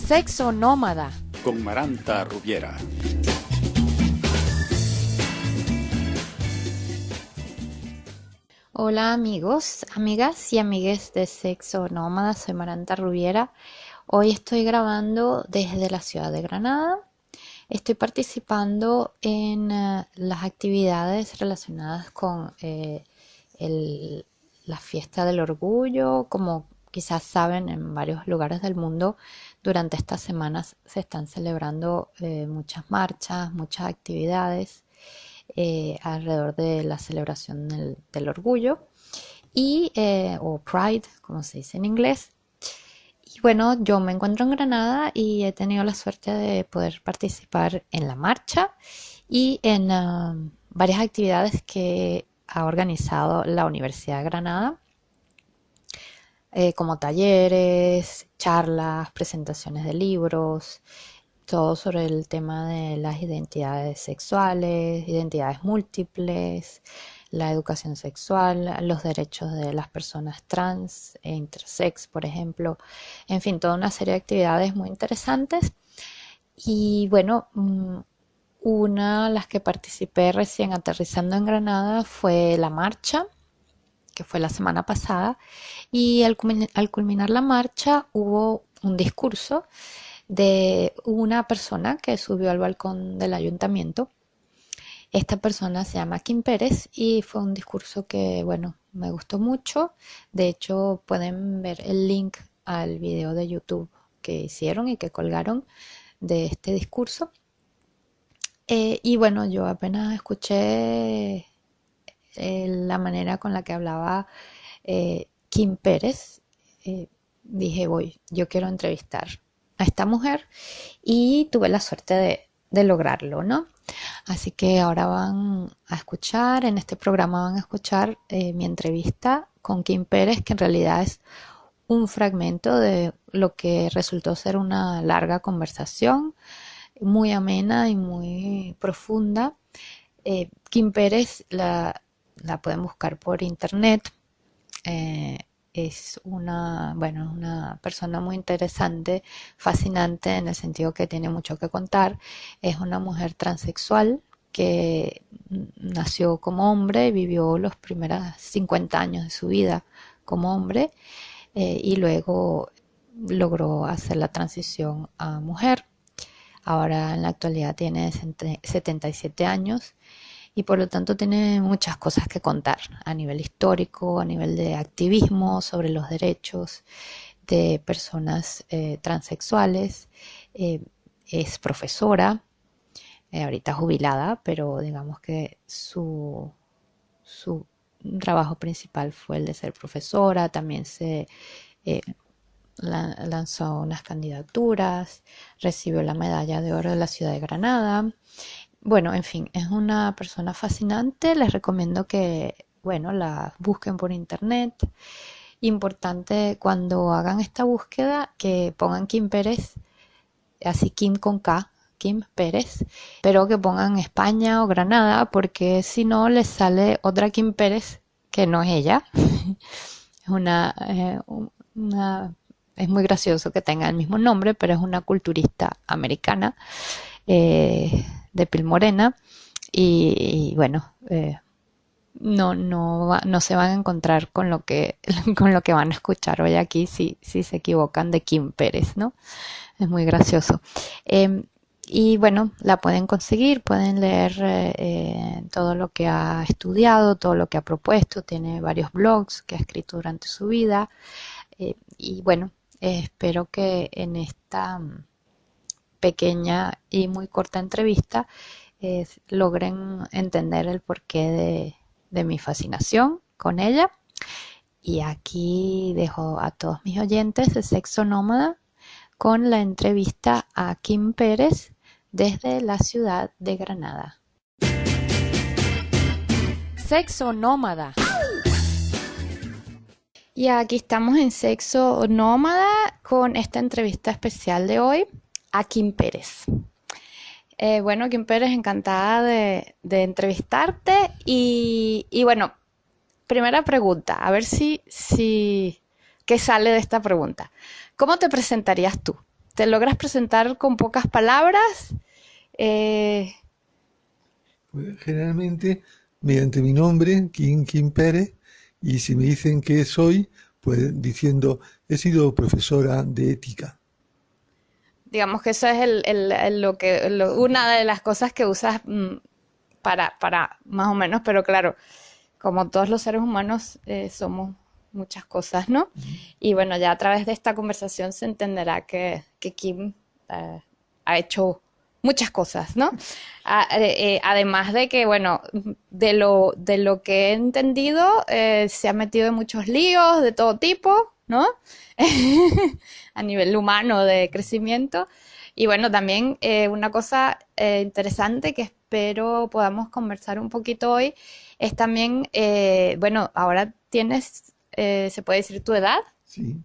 Sexo Nómada con Maranta Rubiera. Hola amigos, amigas y amigues de Sexo Nómada, soy Maranta Rubiera. Hoy estoy grabando desde la ciudad de Granada. Estoy participando en las actividades relacionadas con la fiesta del orgullo. Como quizás saben, en varios lugares del mundo durante estas semanas se están celebrando muchas marchas, muchas actividades alrededor de la celebración del orgullo o Pride, como se dice en inglés. Y bueno, yo me encuentro en Granada y he tenido la suerte de poder participar en la marcha y en varias actividades que ha organizado la Universidad de Granada, como talleres, charlas, presentaciones de libros, todo sobre el tema de las identidades sexuales, identidades múltiples, la educación sexual, los derechos de las personas trans e intersex, por ejemplo. En fin, toda una serie de actividades muy interesantes. Y bueno, una de las que participé recién aterrizando en Granada fue la marcha, que fue la semana pasada. Y al culminar la marcha hubo un discurso de una persona que subió al balcón del ayuntamiento. Esta persona se llama Kim Pérez y fue un discurso que, bueno, me gustó mucho. De hecho, pueden ver el link al video de YouTube que hicieron y que colgaron de este discurso. Y bueno, yo apenas escuché la manera con la que hablaba Kim Pérez, dije, yo quiero entrevistar a esta mujer, y tuve la suerte de lograrlo, ¿no? Así que ahora van a escuchar, en este programa van a escuchar mi entrevista con Kim Pérez, que en realidad es un fragmento de lo que resultó ser una larga conversación, muy amena y muy profunda. Kim Pérez la pueden buscar por internet. Es una persona muy interesante, fascinante en el sentido que tiene mucho que contar. Es una mujer transexual que nació como hombre y vivió los primeros 50 años de su vida como hombre, y luego logró hacer la transición a mujer. Ahora en la actualidad tiene 77 años y por lo tanto tiene muchas cosas que contar a nivel histórico, a nivel de activismo sobre los derechos de personas transexuales. Es profesora, ahorita jubilada, pero digamos que su trabajo principal fue el de ser profesora. También se lanzó unas candidaturas, recibió la medalla de oro de la ciudad de Granada. Bueno, en fin, es una persona fascinante. Les recomiendo que, bueno, la busquen por internet. Importante cuando hagan esta búsqueda que pongan Kim Pérez, así Kim con K, Kim Pérez, pero que pongan España o Granada, porque si no les sale otra Kim Pérez que no es ella. Es es muy gracioso que tenga el mismo nombre, pero es una culturista americana, de piel morena, y bueno, no se van a encontrar con lo que con lo que van a escuchar hoy aquí si se equivocan de Kim Pérez, ¿no? Es muy gracioso. Y bueno, la pueden conseguir, pueden leer todo lo que ha estudiado, todo lo que ha propuesto. Tiene varios blogs que ha escrito durante su vida. Y bueno, espero que en esta pequeña y muy corta entrevista logren entender el porqué de mi fascinación con ella. Y aquí dejo a todos mis oyentes de Sexo Nómada con la entrevista a Kim Pérez desde la ciudad de Granada. Sexo Nómada. Y aquí estamos en Sexo Nómada con esta entrevista especial de hoy a Kim Pérez. Bueno, Kim Pérez, encantada de entrevistarte. Y bueno, primera pregunta, a ver si qué sale de esta pregunta. ¿Cómo te presentarías tú? ¿Te logras presentar con pocas palabras? Pues generalmente mediante mi nombre, Kim Pérez, y si me dicen qué soy, pues diciendo, he sido profesora de ética. Digamos que eso es una de las cosas que usas para más o menos, pero claro, como todos los seres humanos somos muchas cosas, ¿no? Y bueno, ya a través de esta conversación se entenderá que Kim ha hecho muchas cosas, ¿no? Además de que, bueno, de lo que he entendido, se ha metido en muchos líos de todo tipo, ¿no? A nivel humano de crecimiento. Y bueno, también una cosa interesante que espero podamos conversar un poquito hoy es también, bueno, ahora tienes, se puede decir tu edad. Sí,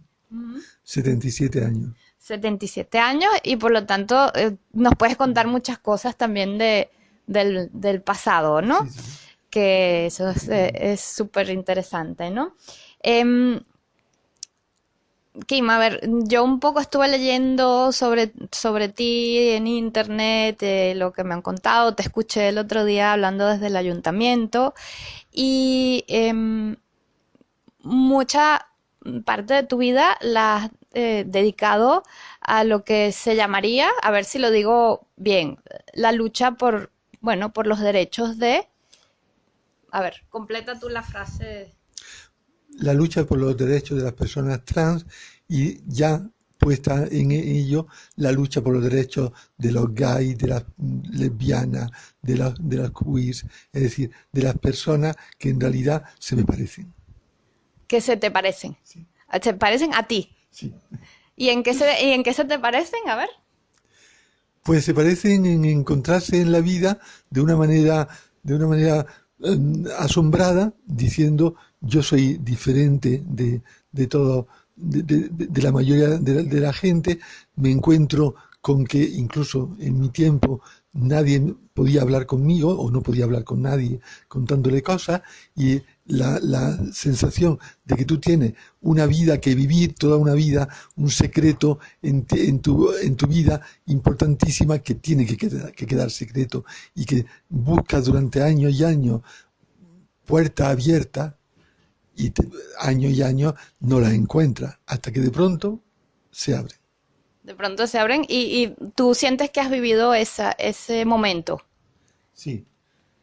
77 años. 77 años y por lo tanto nos puedes contar muchas cosas también del pasado, ¿no? Sí, sí. Que eso es súper interesante, ¿no? Em, Kim, a ver, yo un poco estuve leyendo sobre ti en internet, lo que me han contado, te escuché el otro día hablando desde el ayuntamiento y mucha parte de tu vida la has dedicado a lo que se llamaría, a ver si lo digo bien, la lucha por, bueno, por los derechos de... A ver, completa tú la frase. La lucha por los derechos de las personas trans y ya puesta en ello la lucha por los derechos de los gays, de las lesbianas, de las queers, es decir, de las personas que en realidad se me parecen. ¿Qué se te parecen? Sí, ¿Se parecen a ti? sí. ¿Y en qué se te parecen? A ver. Pues se parecen en encontrarse en la vida de una manera asombrada, diciendo yo soy diferente de todo, de la mayoría de la gente, me encuentro con que incluso en mi tiempo nadie podía hablar conmigo o no podía hablar con nadie contándole cosas y la sensación de que tú tienes una vida que vivir, toda una vida, un secreto en tu vida importantísima que tiene que quedar secreto y que buscas durante años y años puerta abierta y años y años no las encuentras hasta que de pronto se abre. De pronto se abren y tú sientes que has vivido ese momento. Sí,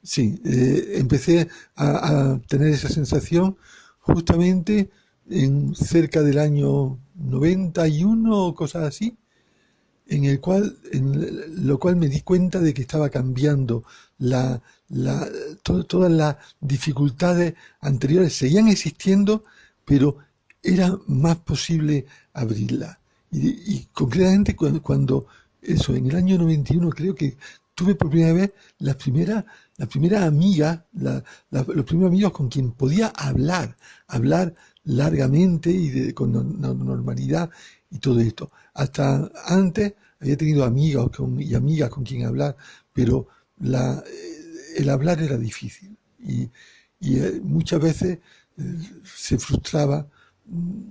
sí, empecé a tener esa sensación justamente en cerca del año 91 o cosas así, en lo cual me di cuenta de que estaba cambiando todas las dificultades anteriores seguían existiendo, pero era más posible abrirlas. Y concretamente eso, en el año 91 creo que tuve por primera vez las primeras amigas, los primeros amigos con quien podía hablar largamente y con normalidad y todo esto. Hasta antes había tenido amigos y amigas con quien hablar, pero el hablar era difícil y muchas veces se frustraba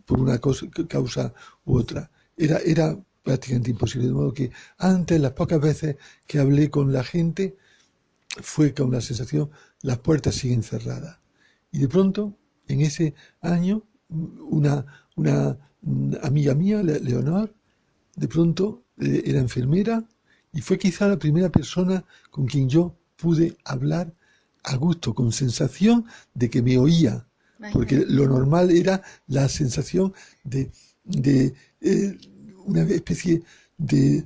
por una causa u otra. Era prácticamente imposible, de modo que antes, las pocas veces que hablé con la gente, fue con la sensación, las puertas siguen cerradas. Y de pronto, en ese año, una amiga mía, Leonor, de pronto era enfermera y fue quizá la primera persona con quien yo pude hablar a gusto, con sensación de que me oía, porque lo normal era la sensación de una especie de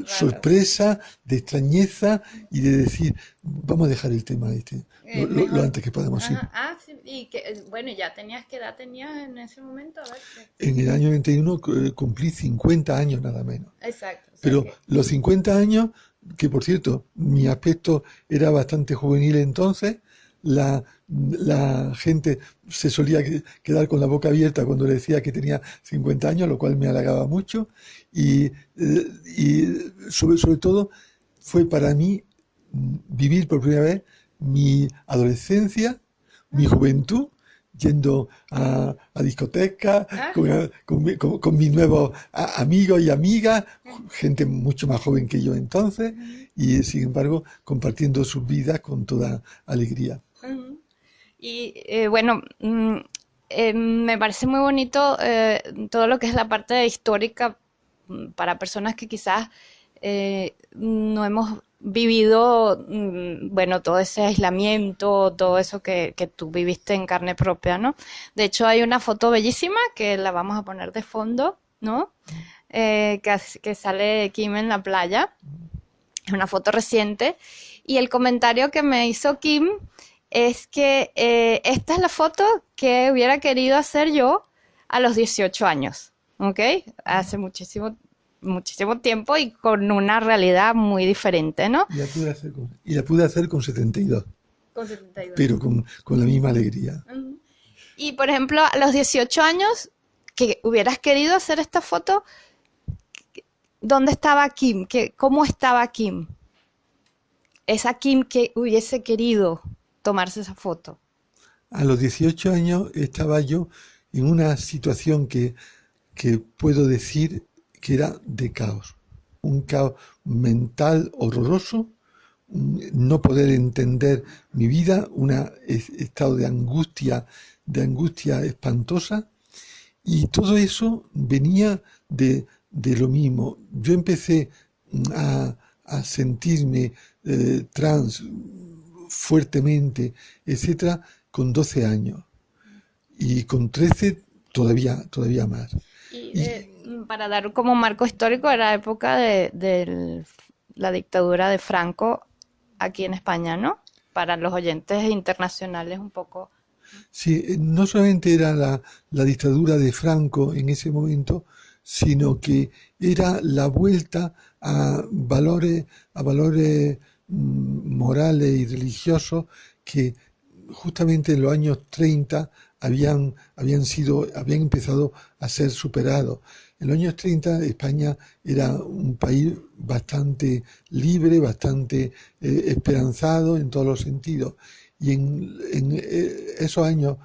sorpresa, de extrañeza y de decir, vamos a dejar el tema lo antes que podamos ir. Sí, y que, bueno, ya tenías, ¿qué edad tenías en ese momento? A ver, En el año 91 cumplí 50 años nada menos. exacto. Pero los 50 años, que por cierto, mi aspecto era bastante juvenil entonces, la gente se solía quedar con la boca abierta cuando le decía que tenía 50 años, lo cual me halagaba mucho. Y sobre todo fue para mí vivir por primera vez mi adolescencia, mi juventud, yendo a discotecas, Ah, con mis nuevos amigos y amigas, gente mucho más joven que yo entonces, y sin embargo compartiendo sus vidas con toda alegría. ujú. Y bueno, me parece muy bonito todo lo que es la parte histórica para personas que quizás no hemos vivido, bueno, todo ese aislamiento, todo eso que tú viviste en carne propia, ¿no? De hecho, hay una foto bellísima que la vamos a poner de fondo, ¿no? Que sale Kim en la playa. Es una foto reciente. Y el comentario que me hizo Kim es que esta es la foto que hubiera querido hacer yo a los 18 años, ¿ok? Hace muchísimo tiempo y con una realidad muy diferente, ¿no? Y la pude hacer con 72, Con 72. pero con la misma alegría. Ujú. Y por ejemplo, a los 18 años que hubieras querido hacer esta foto, ¿dónde estaba Kim? ¿Cómo estaba Kim? Esa Kim que hubiese querido tomarse esa foto. A los 18 años estaba yo en una situación que puedo decir que era de caos, un caos mental horroroso, no poder entender mi vida, un estado de angustia espantosa, y todo eso venía de lo mismo. Yo empecé a sentirme trans fuertemente, etcétera, con 12 años y con 13 todavía más. Y Y para dar como marco histórico, era época de la dictadura de Franco aquí en España, ¿no? Para los oyentes internacionales un poco. sí, no solamente era la dictadura de Franco en ese momento, sino que era la vuelta a valores morales y religiosos que justamente en los años 30 habían empezado a ser superados. En los años 30 España era un país bastante libre, bastante esperanzado en todos los sentidos. Y en esos años,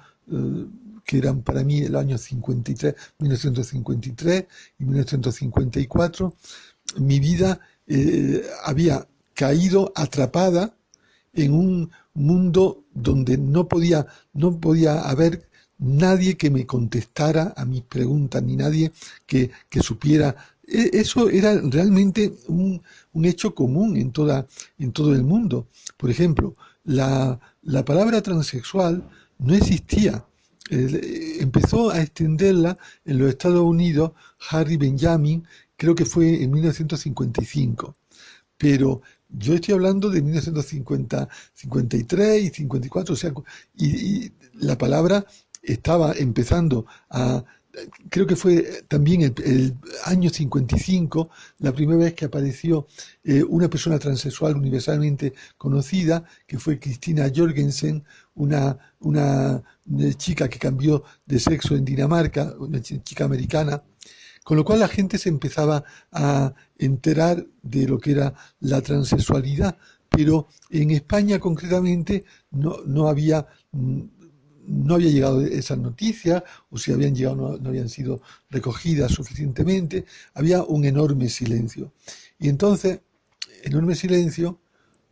que eran para mí el año 53, 1953 y 1954, mi vida había caído atrapada en un mundo donde no podía haber nadie que me contestara a mis preguntas, ni nadie que supiera. Eso era realmente un hecho común en todo el mundo. Por ejemplo, la palabra transexual no existía. Empezó a extenderla en los Estados Unidos Harry Benjamin, creo que fue en 1955, pero yo estoy hablando de 1950, 53 y 54, o sea, y la palabra estaba empezando creo que fue también el año 55, la primera vez que apareció una persona transexual universalmente conocida, que fue Cristina Jorgensen, una chica que cambió de sexo en Dinamarca, una chica americana, con lo cual la gente se empezaba a enterar de lo que era la transexualidad, pero en España concretamente no había llegado esas noticias, o si habían llegado no habían sido recogidas suficientemente, había un enorme silencio. Y entonces, enorme silencio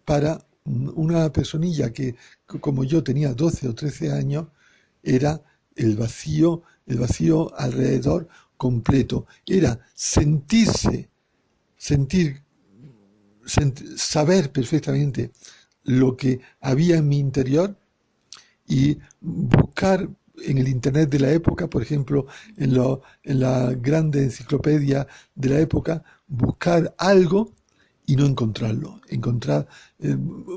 para una personilla que, como yo tenía 12 o 13 años, era el vacío alrededor completo. Era sentir, saber perfectamente lo que había en mi interior y buscar en el internet de la época, por ejemplo, en la grande enciclopedia de la época, buscar algo y no encontrarlo.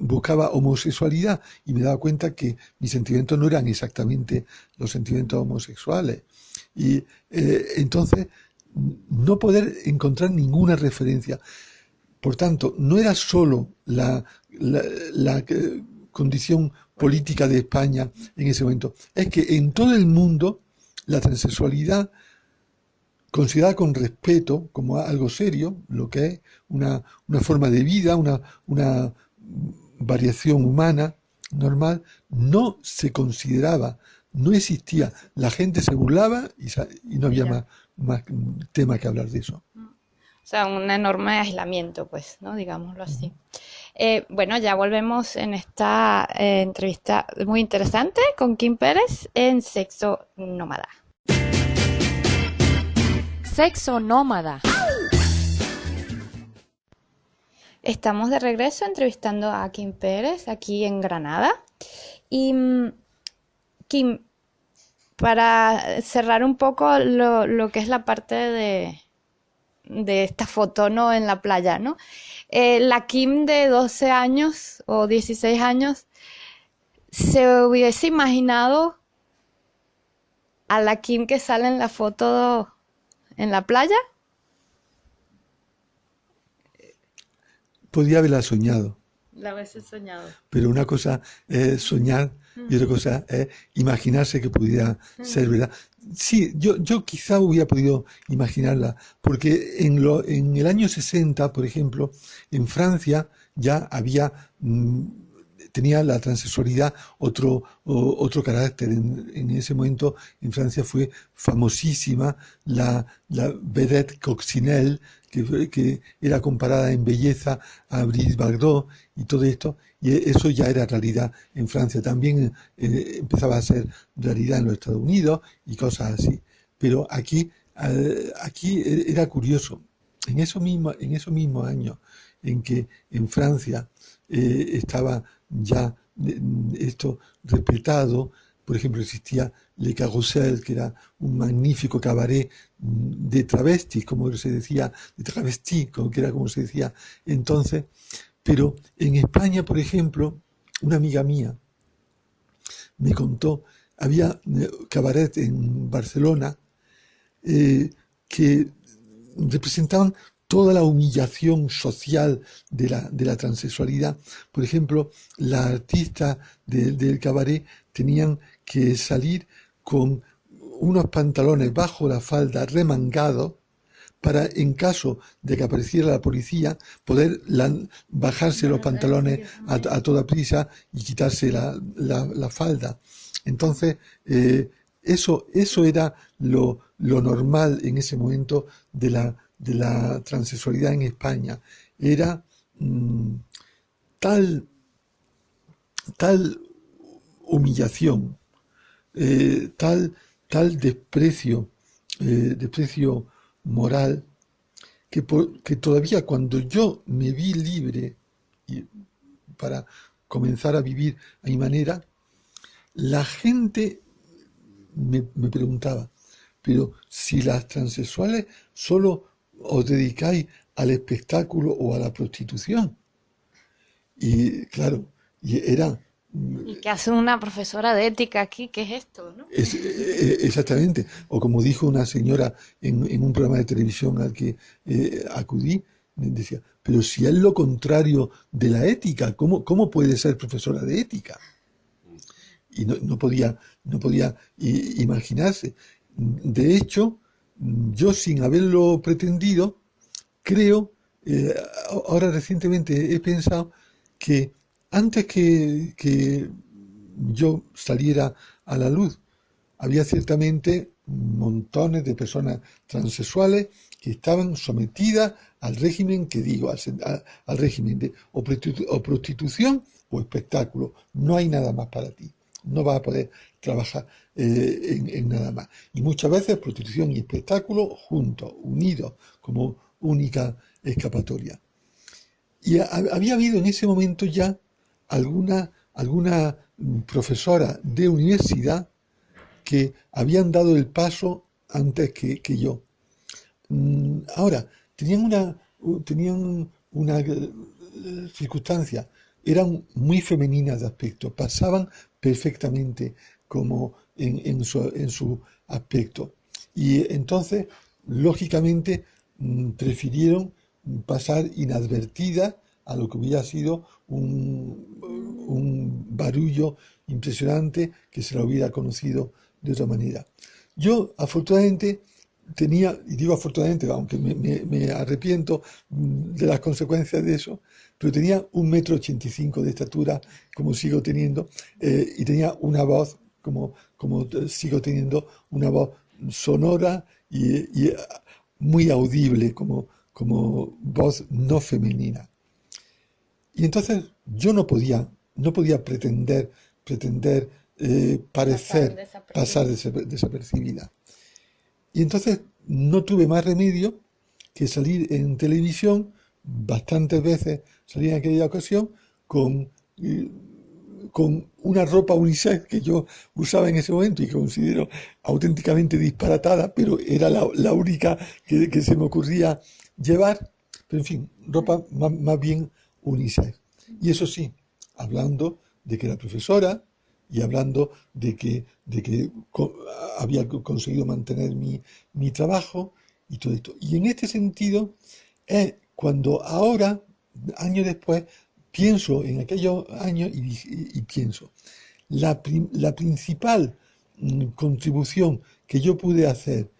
Buscaba homosexualidad y me daba cuenta que mis sentimientos no eran exactamente los sentimientos homosexuales. Y entonces no poder encontrar ninguna referencia. Por tanto, no era solo la condición política de España en ese momento, es que en todo el mundo la transexualidad, considerada con respeto como algo serio, lo que es una forma de vida, una variación humana normal, no se consideraba no existía. La gente se burlaba y no había Mira. más tema que hablar de eso. O sea, un enorme aislamiento, pues, ¿no? Digámoslo Ujú. así. Bueno, ya volvemos en esta entrevista muy interesante con Kim Pérez en Sexo Nómada. Sexo Nómada. Estamos de regreso entrevistando a Kim Pérez aquí en Granada. Y Kim, para cerrar un poco lo que es la parte de esta foto, ¿no? En la playa, ¿no? La Kim de 12 años o 16 años se hubiese imaginado a la Kim que sale en la foto en la playa. Podía haberla soñado, La hubiese soñado. pero una cosa es soñar y otra cosa es imaginarse que pudiera ser verdad. Sí, yo quizá hubiera podido imaginarla, porque en el año 60, por ejemplo, en Francia ya tenía la transexualidad otro carácter. En ese momento en Francia fue famosísima la vedette Coccinelle, que era comparada en belleza a Brigitte Bardot y todo esto, y eso ya era realidad en Francia. También empezaba a ser realidad en los Estados Unidos y cosas así. Pero aquí era curioso. En esos mismos años en que en Francia estaba ya esto respetado. Por ejemplo, existía Le Carrousel, que era un magnífico cabaret de travestis, como se decía, de travesti, que era como se decía entonces. Pero en España, por ejemplo, una amiga mía me contó, había cabaret en Barcelona que representaban toda la humillación social de la transexualidad. Por ejemplo, las artistas del cabaret tenían que salir con unos pantalones bajo la falda remangados para, en caso de que apareciera la policía, poder bajarse los pantalones a toda prisa y quitarse la falda. Entonces, eso era lo normal en ese momento de la transexualidad en España. Era mm, tal, tal humillación, tal, tal desprecio moral, que todavía cuando yo me vi libre y para comenzar a vivir a mi manera, la gente me preguntaba, pero si las transexuales solo os dedicáis al espectáculo o a la prostitución. Y claro, y era ¿Y qué hace una profesora de ética aquí? ¿Qué es esto, no? exactamente, o como dijo una señora en un programa de televisión al que acudí, me decía, pero si es lo contrario de la ética, ¿cómo puede ser profesora de ética? Y no podía imaginarse. De hecho, yo sin haberlo pretendido, creo, eh, ahora recientemente he pensado que antes que yo saliera a la luz, había ciertamente montones de personas transexuales que estaban sometidas al régimen que digo, al régimen de o prostitución o espectáculo. No hay nada más para ti. No vas a poder trabajar en nada más. Y muchas veces prostitución y espectáculo juntos, unidos, como única escapatoria. Y había habido en ese momento ya alguna profesora de universidad que habían dado el paso antes que yo. Ahora, tenían una circunstancia, eran muy femeninas de aspecto, pasaban perfectamente como en su aspecto. Y entonces, lógicamente, prefirieron pasar inadvertida a lo que hubiera sido un barullo impresionante que se lo hubiera conocido de otra manera. Yo, afortunadamente, tenía, y digo afortunadamente, aunque me arrepiento de las consecuencias de eso, pero tenía 1,85 m de estatura, como sigo teniendo, y tenía una voz como sigo teniendo una voz sonora y muy audible como voz no femenina. Y entonces yo no podía pretender parecer, pasar desapercibida. Y entonces no tuve más remedio que salir en televisión, bastantes veces salí en aquella ocasión, eh, con una ropa unisex que yo usaba en ese momento y que considero auténticamente disparatada, pero era la única que se me ocurría llevar. Pero en fin, ropa más bien unisex. Y eso sí, hablando de que era profesora y hablando de que había conseguido mantener mi trabajo y todo esto. Y en este sentido es cuando ahora, años después, pienso en aquellos años y pienso, la principal contribución que yo pude hacer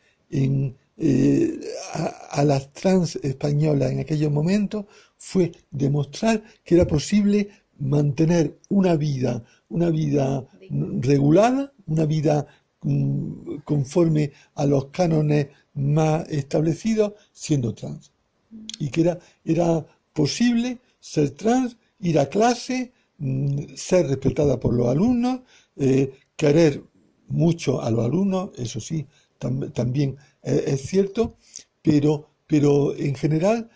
a las trans españolas en aquellos momentos fue demostrar que era posible mantener una vida regulada, una vida conforme a los cánones más establecidos siendo trans. Y que era posible ser trans, ir a clase, ser respetada por los alumnos, querer mucho a los alumnos, eso sí, también es cierto, pero en general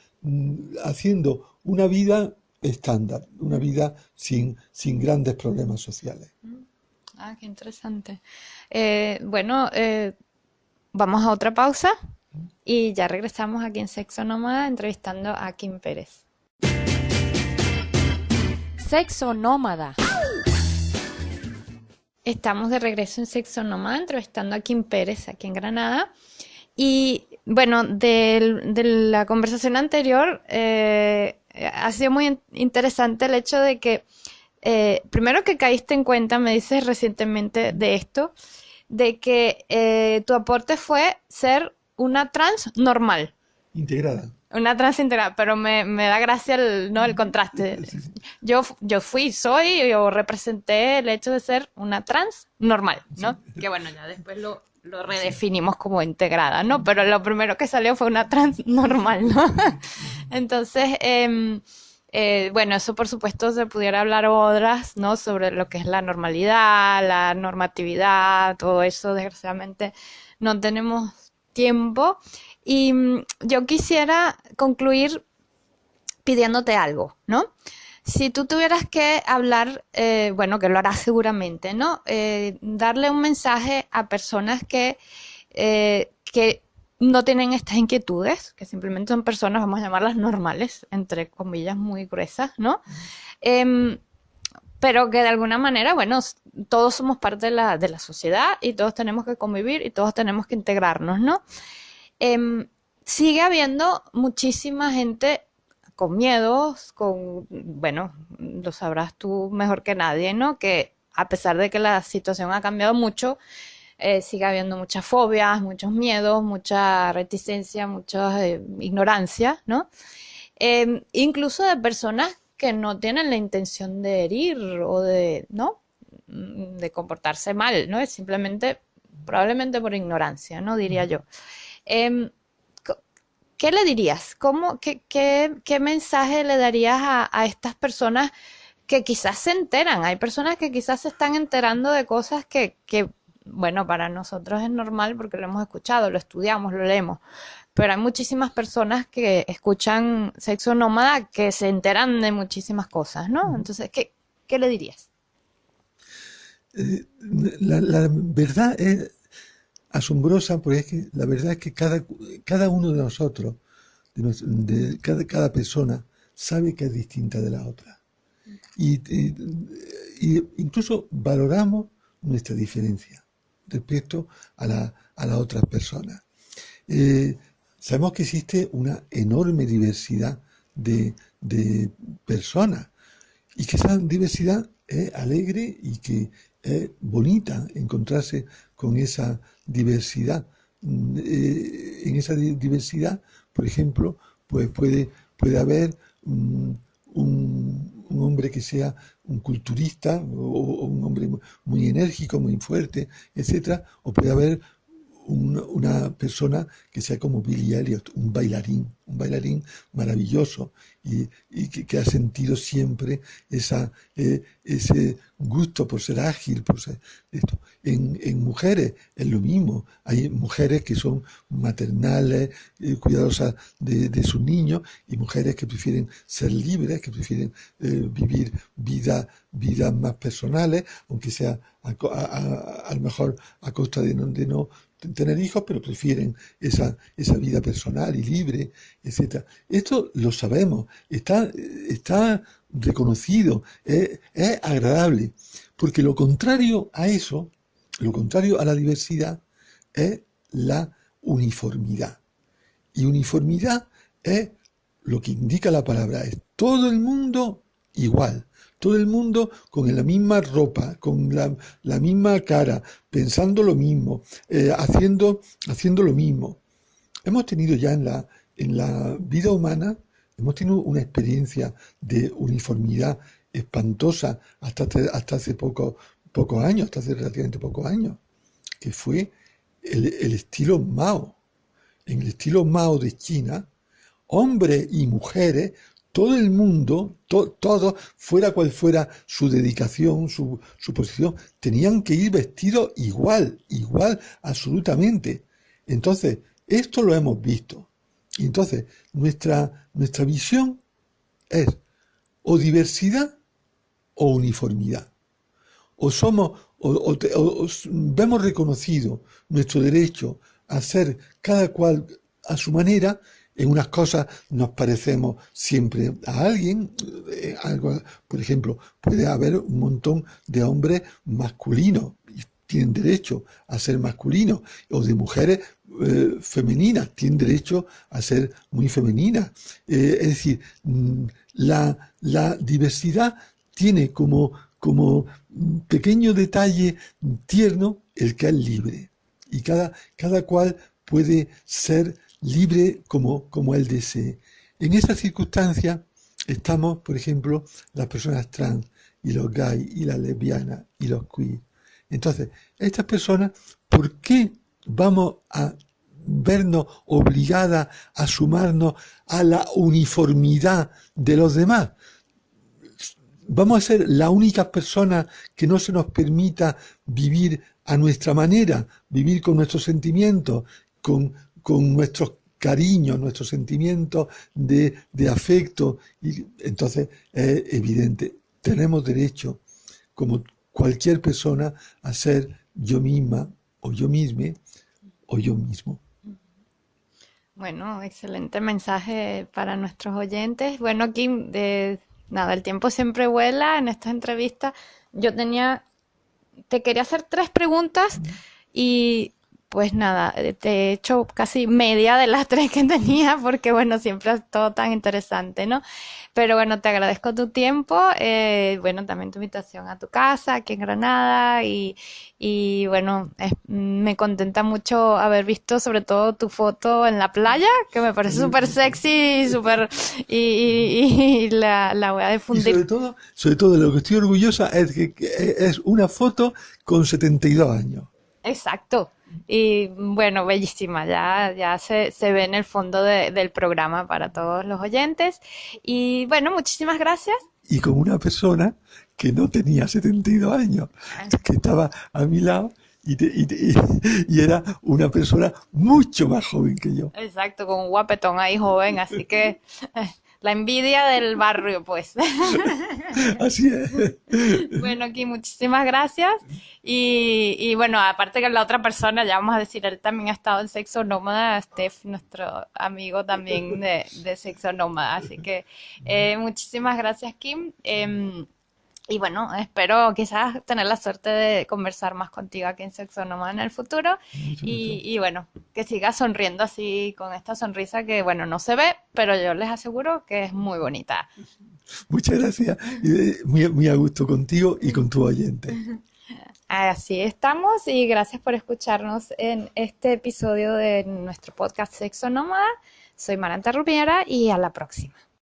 haciendo una vida estándar, una vida sin grandes problemas sociales. Ah, qué interesante. Bueno, vamos a otra pausa y ya regresamos aquí en Sexo Nómada entrevistando a Kim Pérez. Sexo Nómada. Estamos de regreso en Sexo Nómada entrevistando a Kim Pérez aquí en Granada. Y bueno, de la conversación anterior ha sido muy interesante el hecho de que primero que caíste en cuenta, me dices recientemente de esto, de que tu aporte fue ser una trans normal. Integrada. Una trans integrada, pero me da gracia el contraste. Sí, sí. Yo soy o representé el hecho de ser una trans normal, ¿no? Sí. Que bueno, ya después lo redefinimos como integrada, ¿no? Pero lo primero que salió fue una trans normal, ¿no? Entonces, bueno, eso por supuesto se pudiera hablar horas, ¿no? Sobre lo que es la normalidad, la normatividad, todo eso, desgraciadamente no tenemos tiempo. Y yo quisiera concluir pidiéndote algo, ¿no? Si tú tuvieras que hablar, bueno, que lo harás seguramente, ¿no? Darle un mensaje a personas que no tienen estas inquietudes, que simplemente son personas, vamos a llamarlas normales, entre comillas muy gruesas, ¿no? Pero que de alguna manera, bueno, todos somos parte de la sociedad y todos tenemos que convivir y todos tenemos que integrarnos, ¿no? Sigue habiendo muchísima gente con miedos, bueno, lo sabrás tú mejor que nadie, ¿no? Que a pesar de que la situación ha cambiado mucho, sigue habiendo muchas fobias, muchos miedos, mucha reticencia, mucha ignorancia, ¿no? Incluso de personas que no tienen la intención de herir o ¿no? De comportarse mal, ¿no? Es simplemente, probablemente por ignorancia, ¿no? Diría yo. ¿Qué le dirías? ¿Qué mensaje le darías a estas personas que quizás se enteran? Hay personas que quizás se están enterando de cosas que, bueno, para nosotros es normal porque lo hemos escuchado, lo estudiamos, lo leemos. Pero hay muchísimas personas que escuchan Sexo Nómada que se enteran de muchísimas cosas, ¿no? Entonces, ¿qué le dirías? La verdad es asombrosa, porque es que la verdad es que cada uno de nosotros, de cada persona, sabe que es distinta de la otra. Y incluso valoramos nuestra diferencia respecto a las otras personas. Sabemos que existe una enorme diversidad de personas y que esa diversidad es alegre y que es bonita encontrarse con esa diversidad. En esa diversidad, por ejemplo, pues puede haber un un hombre que sea un culturista o un hombre muy enérgico, muy fuerte, etcétera, o puede haber una persona que sea como Billy Elliot, un bailarín maravilloso y que ha sentido siempre ese gusto por ser ágil, por ser esto. En mujeres es lo mismo, hay mujeres que son maternales, cuidadosas de sus niños, y mujeres que prefieren ser libres, que prefieren vivir vidas más personales, aunque sea a lo mejor a costa de no tener hijos, pero prefieren esa vida personal y libre, etcétera. Esto lo sabemos, está reconocido, es agradable, porque lo contrario a eso, lo contrario a la diversidad, es la uniformidad. Y uniformidad es lo que indica la palabra, es todo el mundo igual. Todo el mundo con la misma ropa, con la misma cara, pensando lo mismo, haciendo lo mismo. Hemos tenido ya en la vida humana, hemos tenido una experiencia de uniformidad espantosa hasta hace pocos años, hasta hace relativamente pocos años, que fue el estilo Mao. En el estilo Mao de China, hombres y mujeres, todo el mundo, todo, fuera cual fuera su dedicación, su posición, tenían que ir vestidos igual, absolutamente. Entonces, esto lo hemos visto. Y entonces, nuestra visión es o diversidad o uniformidad. O vemos reconocido nuestro derecho a ser cada cual a su manera. En unas cosas nos parecemos siempre a alguien, por ejemplo, puede haber un montón de hombres masculinos y tienen derecho a ser masculinos, o de mujeres femeninas, tienen derecho a ser muy femeninas. Es decir, la diversidad tiene como pequeño detalle tierno el que es libre, y cada cual puede ser libre como él desee. En esas circunstancias estamos, por ejemplo, las personas trans y los gays y las lesbianas y los queer. Entonces, estas personas, ¿por qué vamos a vernos obligadas a sumarnos a la uniformidad de los demás? ¿Vamos a ser las únicas personas que no se nos permita vivir a nuestra manera, vivir con nuestros sentimientos, con nuestros cariños, nuestros sentimientos de afecto? Y entonces es evidente, tenemos derecho, como cualquier persona, a ser yo misma, o yo misma, o yo mismo. Bueno, excelente mensaje para nuestros oyentes. Bueno, Kim, nada, el tiempo siempre vuela en estas entrevistas. Te quería hacer 3 preguntas y pues nada, te he hecho casi media de las 3 que tenía, porque bueno, siempre es todo tan interesante, ¿no? Pero bueno, te agradezco tu tiempo, bueno, también tu invitación a tu casa aquí en Granada, y bueno, me contenta mucho haber visto sobre todo tu foto en la playa, que me parece súper sexy y súper, y la voy a Y difundir. sobre todo de lo que estoy orgullosa es que es una foto con 72 años. Exacto. Y bueno, bellísima, ya se ve en el fondo del programa para todos los oyentes. Y bueno, muchísimas gracias. Y con una persona que no tenía 72 años, que estaba a mi lado y era una persona mucho más joven que yo. Exacto, con un guapetón ahí joven, así que la envidia del barrio, pues. Así es. Bueno, aquí muchísimas gracias. Y bueno, aparte que la otra persona, ya vamos a decir, él también ha estado en Sexo Nómada, Steph, nuestro amigo también de Sexo Nómada. Así que muchísimas gracias, Kim. Y bueno, espero quizás tener la suerte de conversar más contigo aquí en Sexo Nómada en el futuro. Y bueno, que sigas sonriendo así, con esta sonrisa que, bueno, no se ve, pero yo les aseguro que es muy bonita. Muchas gracias. Y muy a gusto contigo y con tu oyente. Así estamos, y gracias por escucharnos en este episodio de nuestro podcast Sexo Nómada. Soy Maranta Rubiera y a la próxima.